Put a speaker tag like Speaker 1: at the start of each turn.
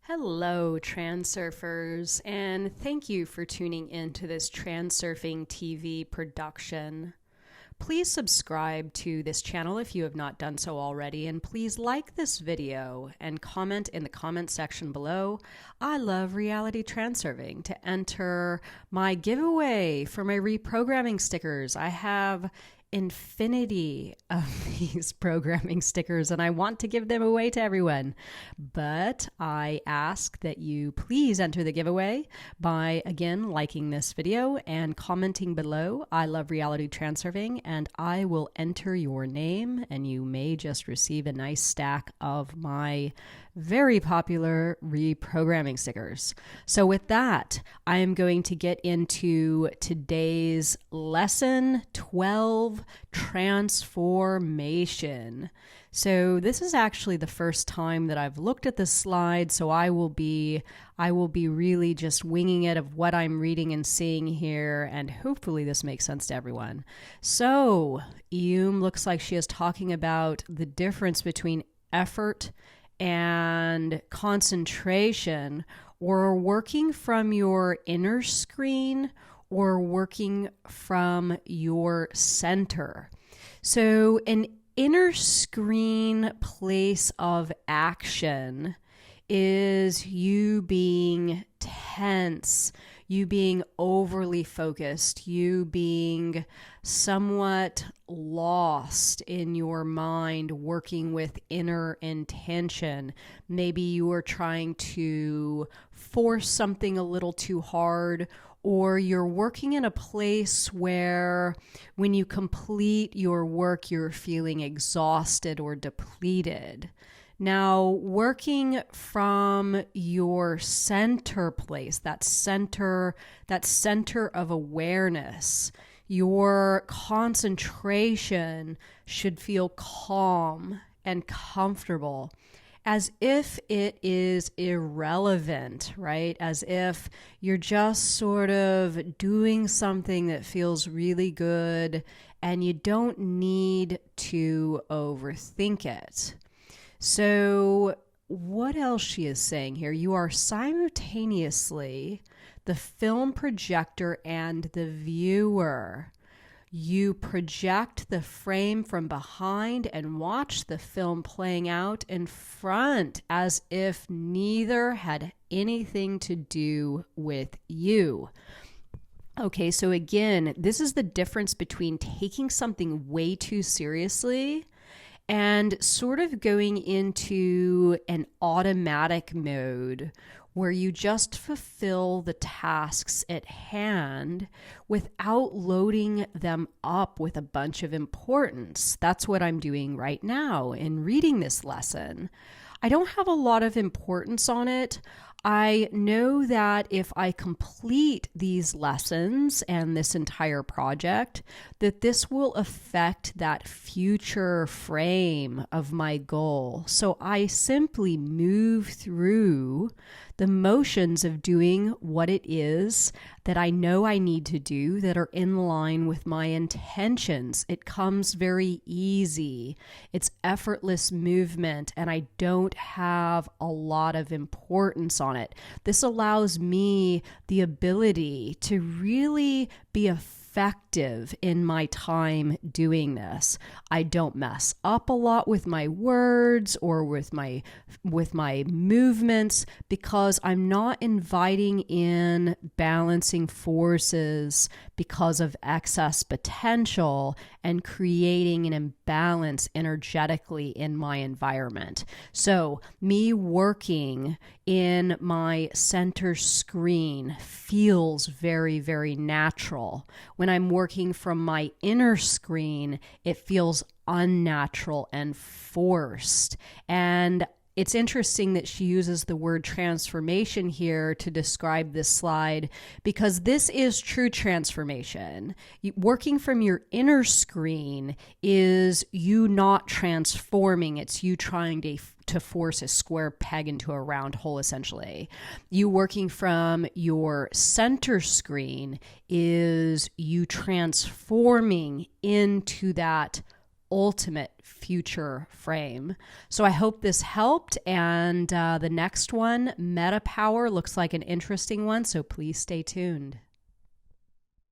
Speaker 1: Hello, Transurfers, and thank you for tuning in to this Transurfing TV production. Please subscribe to this channel if you have not done so already, and please like this video and comment in the comment section below. I love Reality Transurfing to enter my giveaway for my reprogramming stickers. I have infinity of these programming stickers and I want to give them away to everyone, but I ask that you please enter the giveaway by again liking this video and commenting below I love Reality Transurfing, and I will enter your name and you may just receive a nice stack of my very popular reprogramming stickers. So with that, I am going to get into today's lesson 12, transformation. So this is actually the first time that I've looked at this slide, so I will be really just winging it of what I'm reading and seeing here, and hopefully this makes sense to everyone. So Hume looks like she is talking about the difference between effort and concentration, or working from your inner screen or working from your center. So an inner screen place of action is you being tense, you being overly focused, you being somewhat lost in your mind, working with inner intention. Maybe you are trying to force something a little too hard, or you're working in a place where when you complete your work, you're feeling exhausted or depleted. Now, working from your center place, that center of awareness, your concentration should feel calm and comfortable, as if it is irrelevant, right? As if you're just sort of doing something that feels really good and you don't need to overthink it. So what else she is saying here? You are simultaneously the film projector and the viewer. You project the frame from behind and watch the film playing out in front as if neither had anything to do with you. Okay, so again, this is the difference between taking something way too seriously and sort of going into an automatic mode where you just fulfill the tasks at hand without loading them up with a bunch of importance. That's what I'm doing right now in reading this lesson. I don't have a lot of importance on it. I know that if I complete these lessons and this entire project, that this will affect that future frame of my goal. So I simply move through the motions of doing what it is that I know I need to do that are in line with my intentions. It comes very easy. It's effortless movement, and I don't have a lot of importance on it. This allows me the ability to really be effective in my time doing this. I don't mess up a lot with my words or with my movements because I'm not inviting in balancing forces because of excess potential and creating an imbalance energetically in my environment. So me working in my center screen feels very, very natural. When I'm working from my inner screen, it feels unnatural and forced. And it's interesting that she uses the word transformation here to describe this slide, because this is true transformation. Working from your inner screen is you not transforming. It's you trying to force a square peg into a round hole, essentially. You working from your center screen is you transforming into that ultimate future frame. So I hope this helped. And the next one, Meta Power, looks like an interesting one. So please stay tuned.